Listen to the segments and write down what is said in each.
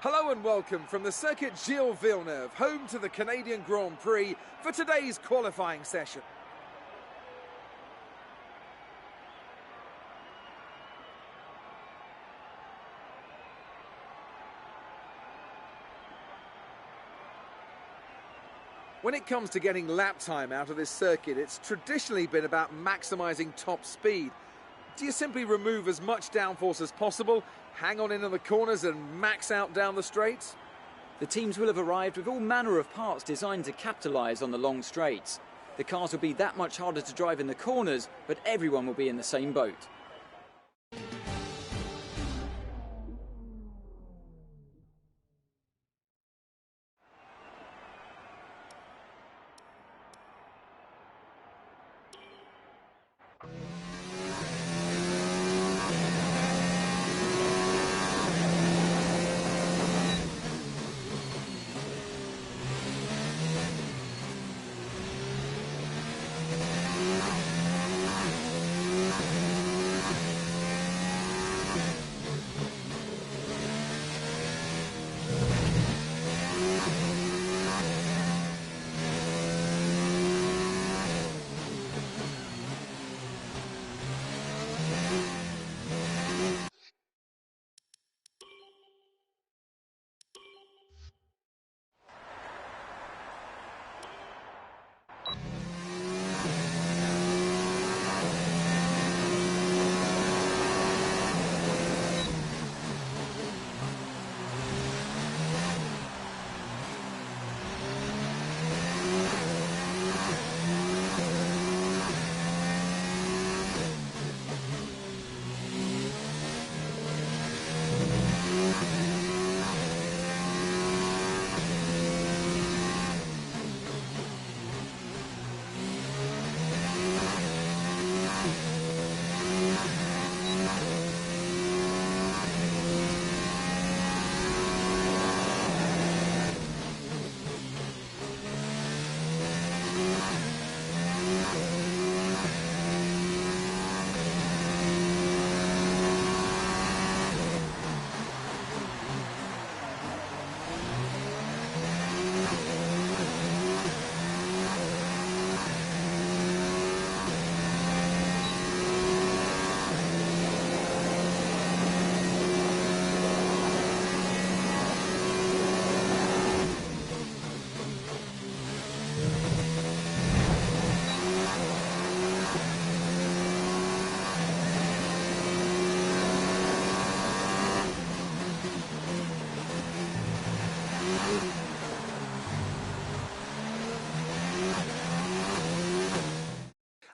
Hello and welcome from the Circuit Gilles Villeneuve, home to the Canadian Grand Prix, for today's qualifying session. When it comes to getting lap time out of this circuit, it's traditionally been about maximising top speed. Do you simply remove as much downforce as possible, hang on in the corners and max out down the straights? The teams will have arrived with all manner of parts designed to capitalise on the long straights. The cars will be that much harder to drive in the corners, but everyone will be in the same boat.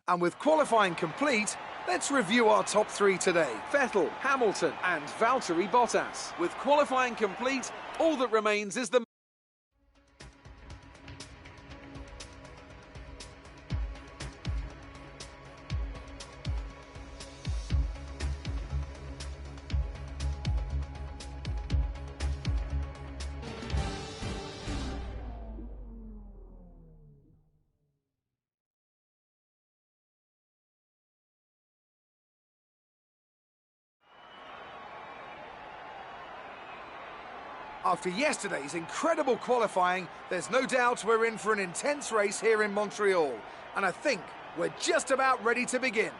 And with qualifying complete, let's review our top three today. Vettel, Hamilton and Valtteri Bottas. With qualifying complete, all that remains is the... After yesterday's incredible qualifying, there's no doubt we're in for an intense race here in Montreal. And I think we're just about ready to begin.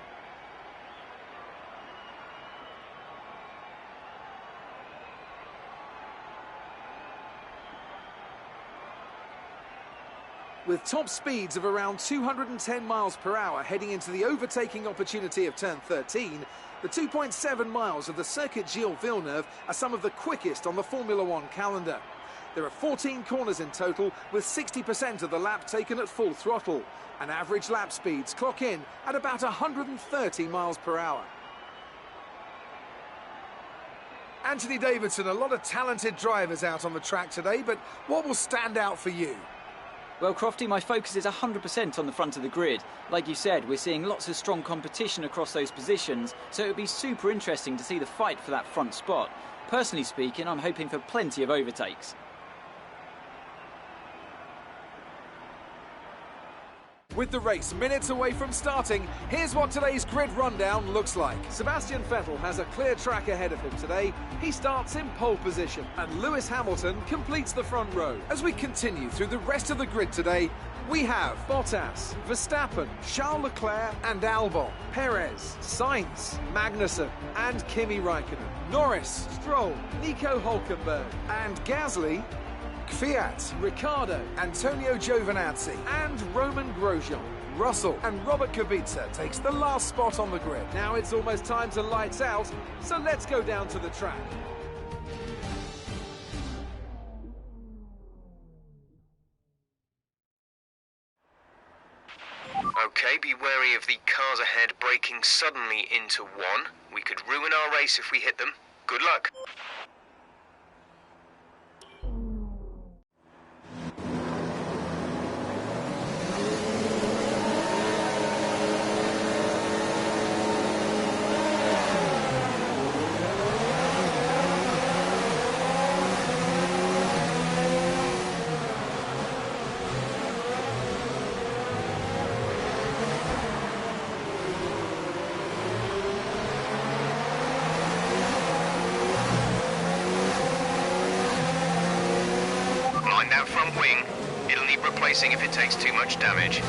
With top speeds of around 210 miles per hour heading into the overtaking opportunity of turn 13, the 2.7 miles of the Circuit Gilles Villeneuve are some of the quickest on the Formula One calendar. There are 14 corners in total, with 60% of the lap taken at full throttle, and average lap speeds clock in at about 130 miles per hour. Anthony Davidson, a lot of talented drivers out on the track today, but what will stand out for you? Well, Crofty, my focus is 100% on the front of the grid. Like you said, we're seeing lots of strong competition across those positions, so it would be super interesting to see the fight for that front spot. Personally speaking, I'm hoping for plenty of overtakes. With the race minutes away from starting, here's what today's grid rundown looks like. Sebastian Vettel has a clear track ahead of him today. He starts in pole position, and Lewis Hamilton completes the front row. As we continue through the rest of the grid today, we have Bottas, Verstappen, Charles Leclerc and Albon, Perez, Sainz, Magnussen and Kimi Raikkonen, Norris, Stroll, Nico Hülkenberg and Gasly, Kvyat, Ricciardo, Antonio Giovinazzi and Roman Grosjean. Russell and Robert Kubica takes the last spot on the grid. Now it's almost time to lights out, so let's go down to the track. Okay, be wary of the cars ahead braking suddenly into one. We could ruin our race if we hit them. Good luck. That front wing, it'll need replacing if it takes too much damage.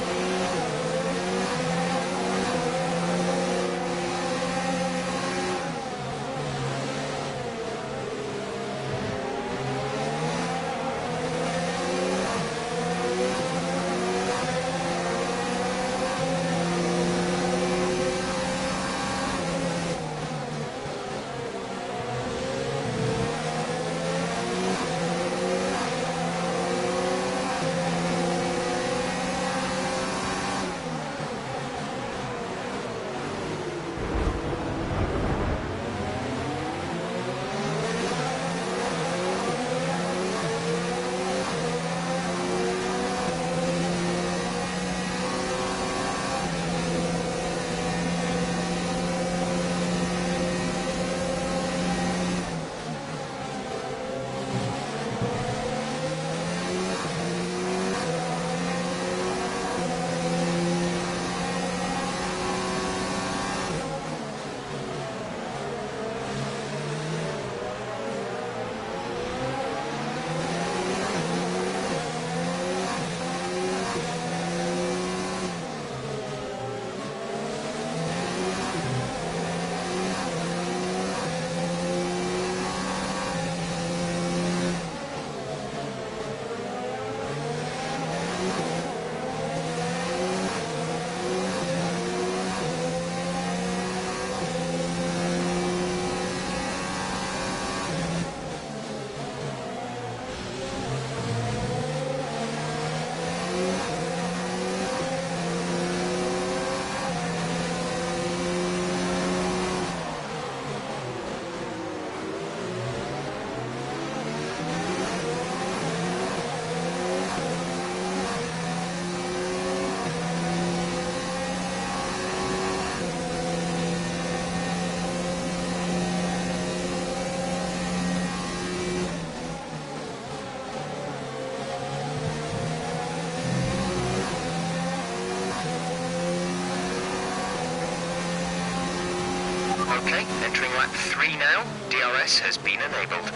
Okay, entering lap 3 now. DRS has been enabled.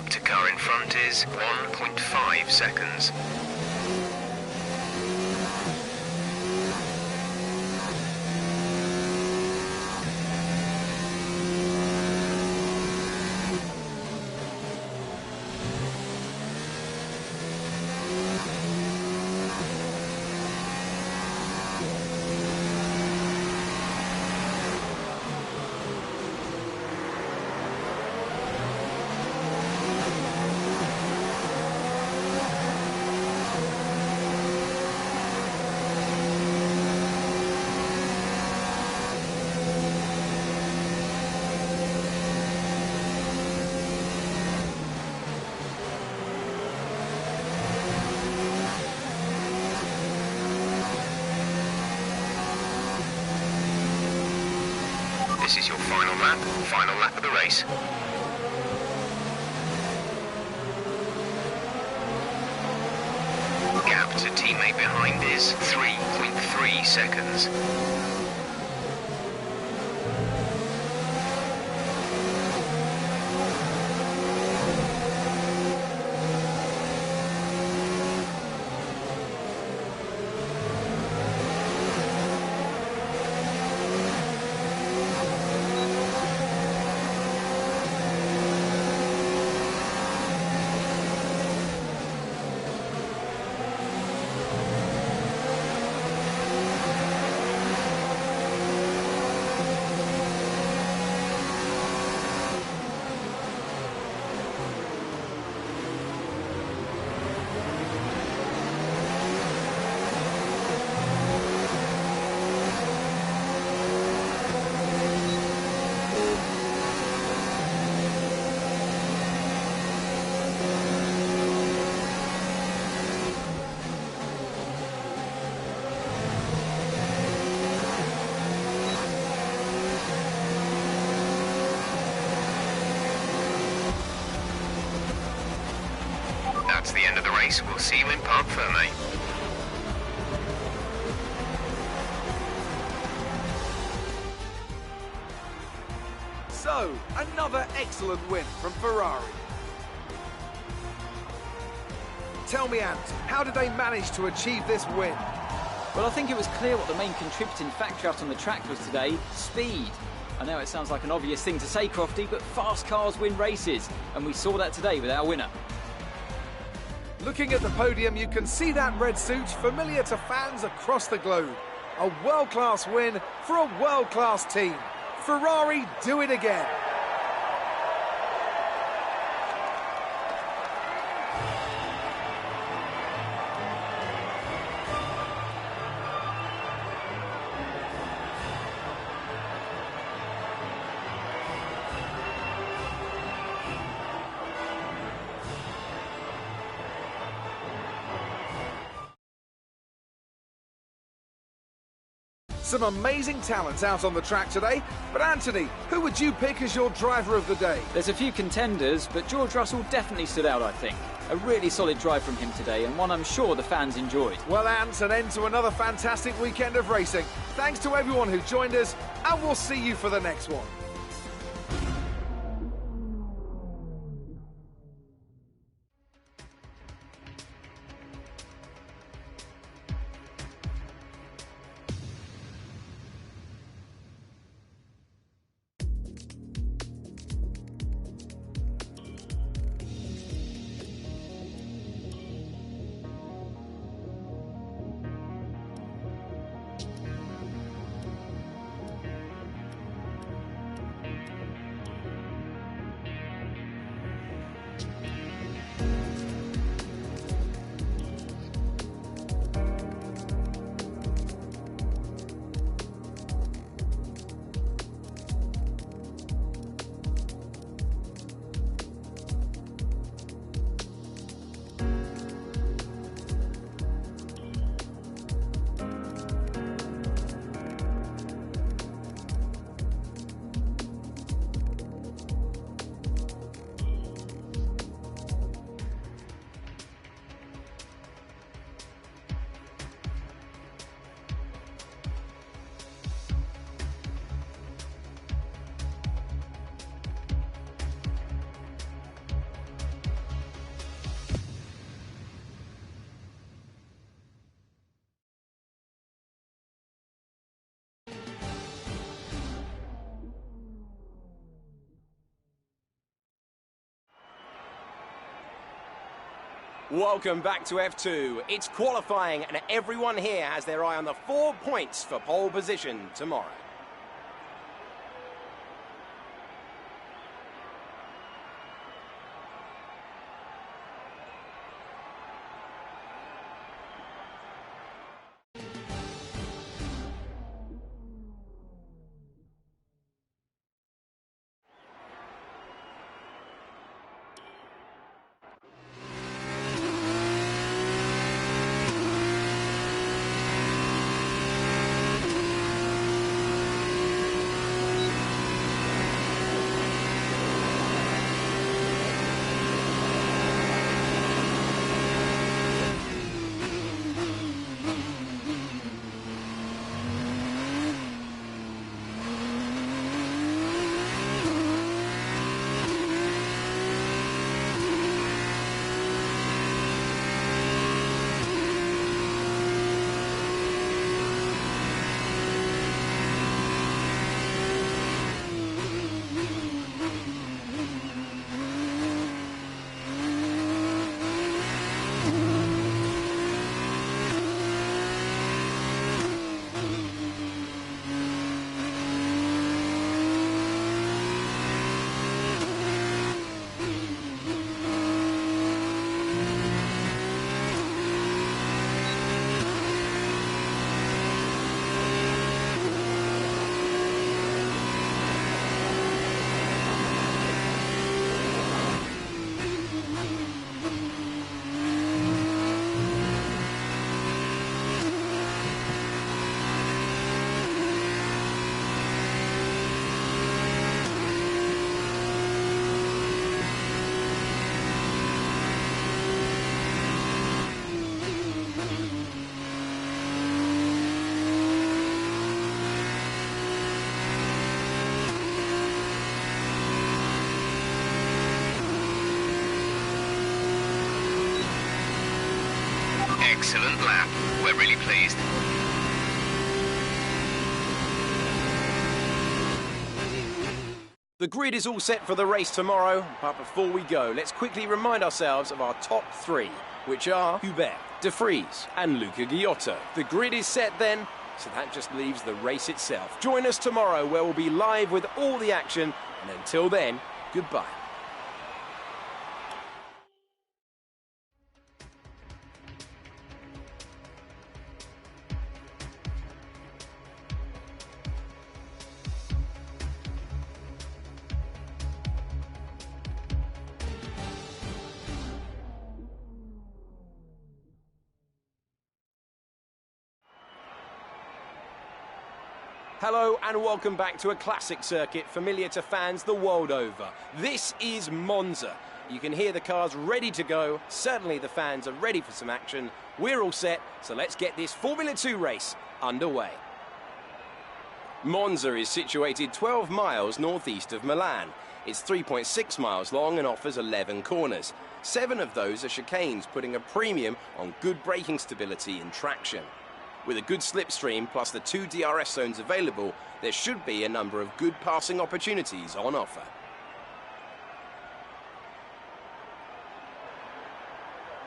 gap to car in front is 1.5 seconds. This is your final lap of the race. Gap to teammate behind is 3.3 seconds. That's the end of the race. We'll see you in Parc Fermé. So, another excellent win from Ferrari. Tell me, Ant, how did they manage to achieve this win? Well, I think it was clear what the main contributing factor out on the track was today: speed. I know it sounds like an obvious thing to say, Crofty, but fast cars win races, and we saw that today with our winner. Looking at the podium, you can see that red suit familiar to fans across the globe. A world-class win for a world-class team. Ferrari do it again. Some amazing talents out on the track today. But Anthony, who would you pick as your driver of the day? There's a few contenders, but George Russell definitely stood out, I think. A really solid drive from him today, and one I'm sure the fans enjoyed. Well, Ant, an end to another fantastic weekend of racing. Thanks to everyone who joined us, and we'll see you for the next one. Welcome back to F2. It's qualifying and everyone here has their eye on the 4 points for pole position tomorrow. Excellent lap. We're really pleased. The grid is all set for the race tomorrow, but before we go, let's quickly remind ourselves of our top 3, which are Hubert, De Vries and Luca Ghiotto. The grid is set then, so that just leaves the race itself. Join us tomorrow where we'll be live with all the action, and until then, goodbye. Hello and welcome back to a classic circuit familiar to fans the world over. This is Monza. You can hear the cars ready to go. Certainly the fans are ready for some action. We're all set, so let's get this Formula 2 race underway. Monza is situated 12 miles northeast of Milan. It's 3.6 miles long and offers 11 corners. 7 of those are chicanes, putting a premium on good braking stability and traction. With a good slipstream plus the 2 DRS zones available, there should be a number of good passing opportunities on offer.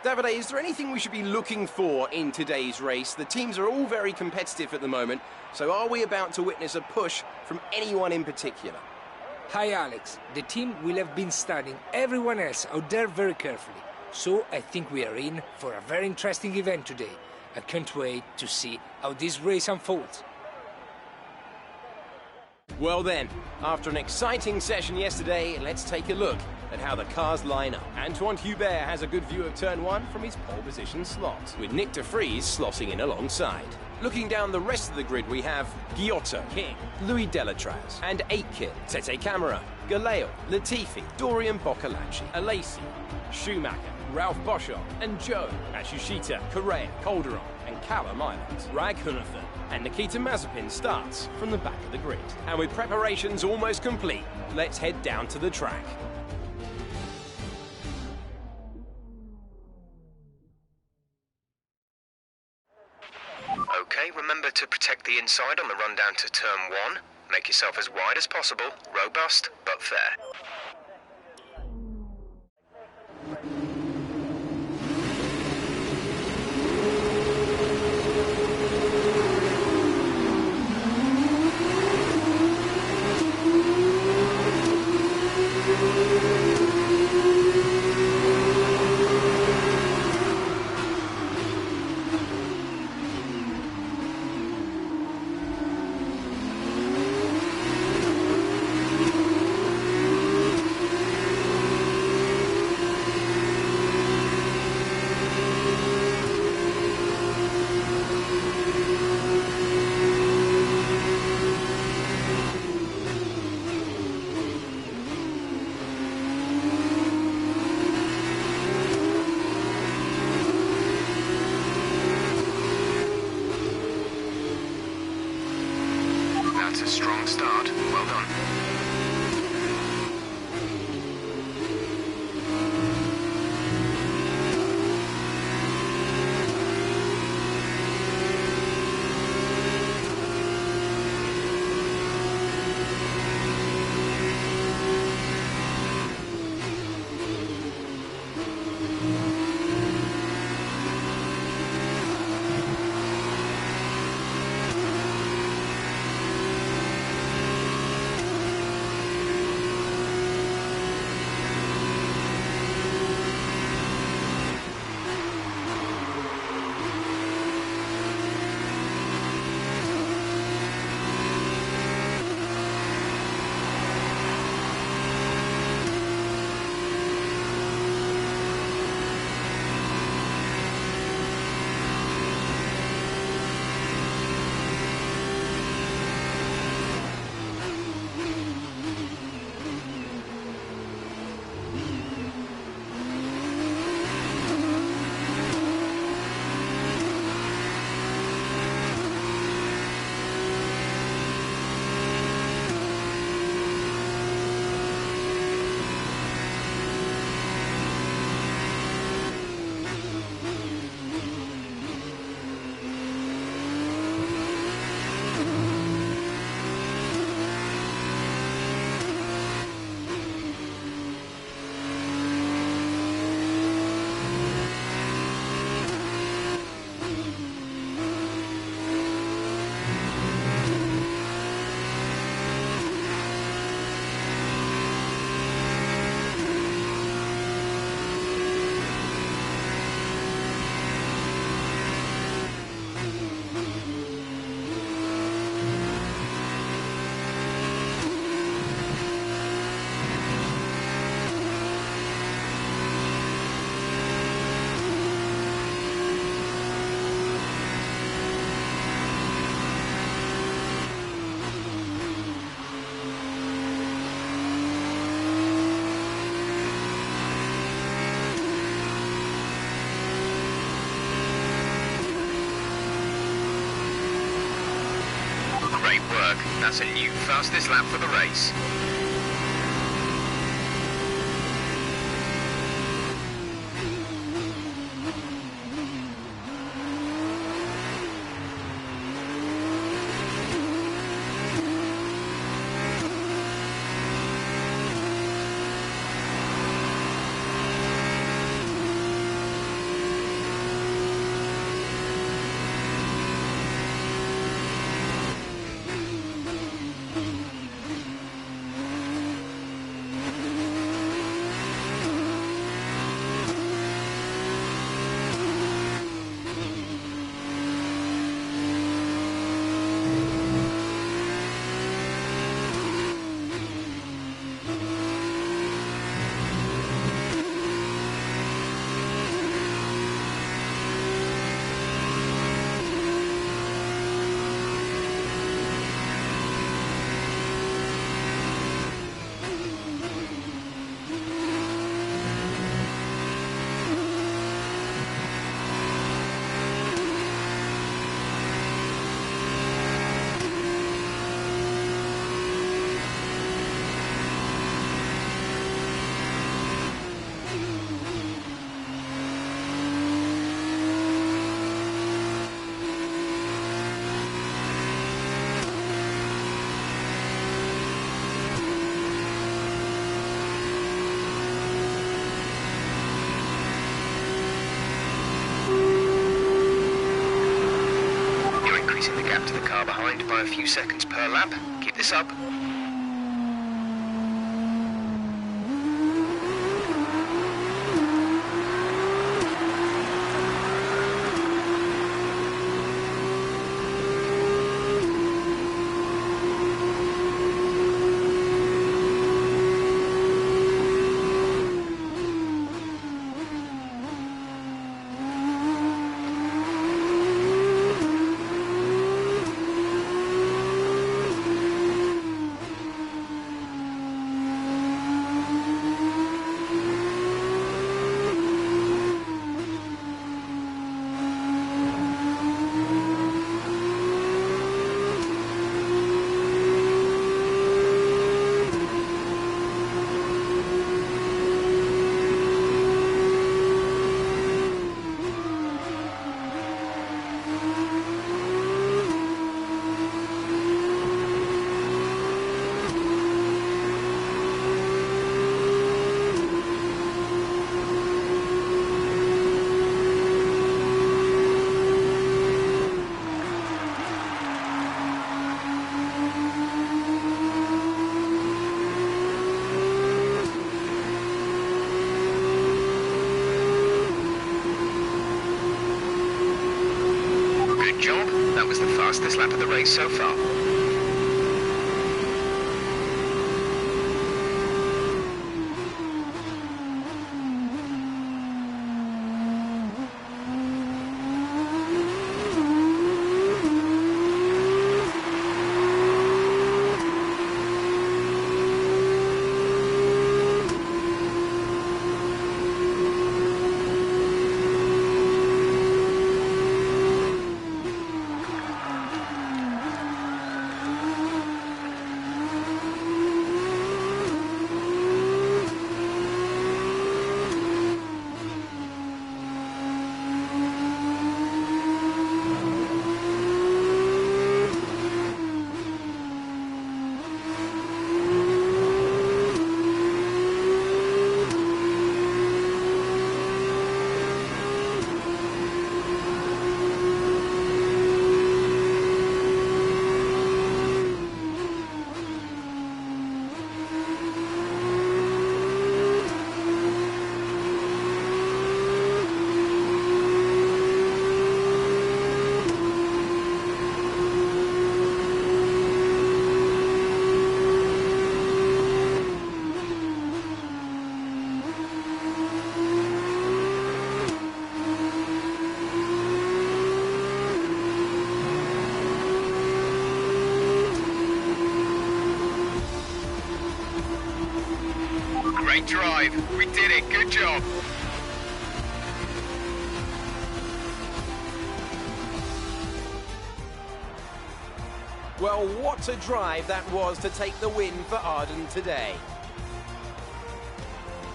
Davide, is there anything we should be looking for in today's race? The teams are all very competitive at the moment, so are we about to witness a push from anyone in particular? Hi Alex, the team will have been studying everyone else out there very carefully, so I think we are in for a very interesting event today. I can't wait to see how this race unfolds. Well then, after an exciting session yesterday, let's take a look at how the cars line up. Antoine Hubert has a good view of turn 1 from his pole position slot, with Nick De Vries slotting in alongside. Looking down the rest of the grid, we have Ghiotto, King, Louis Delatraz, and Aitken, Tete Camara, Galeo, Latifi, Dorian Boccolacci, Alesi, Schumacher, Ralph Boschart, and Joe, Atsushita, Correa, Calderon, and Callum Islands. Raghunathan and Nikita Mazepin starts from the back of the grid. And with preparations almost complete, let's head down to the track. Okay, remember to protect the inside on the run down to turn 1. Make yourself as wide as possible, robust but fair. work. That's a new fastest lap for the race. The gap to the car behind by a few seconds per lap. Keep this up. That was the fastest lap of the race so far. Great drive. We did it. Good job. Well, what a drive that was to take the win for Arden today.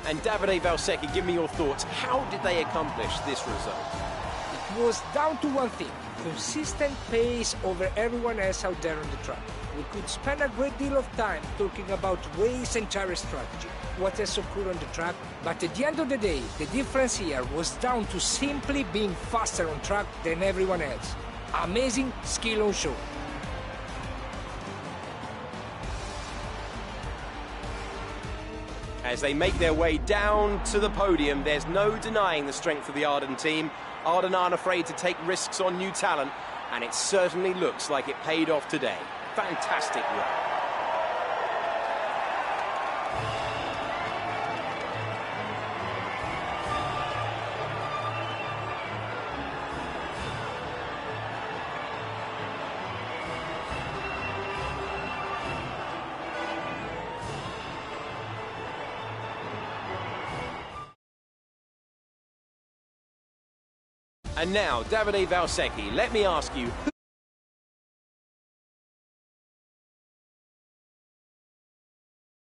And Davide Valsecchi, give me your thoughts. How did they accomplish this result? It was down to one thing: consistent pace over everyone else out there on the track. We could spend a great deal of time talking about race and tire strategy, what has occurred on the track, but at the end of the day, the difference here was down to simply being faster on track than everyone else. Amazing skill on show. As they make their way down to the podium, there's no denying the strength of the Arden team. Arden aren't afraid to take risks on new talent, and it certainly looks like it paid off today. Fantastic work. And now, Davide Valsecchi, let me ask you,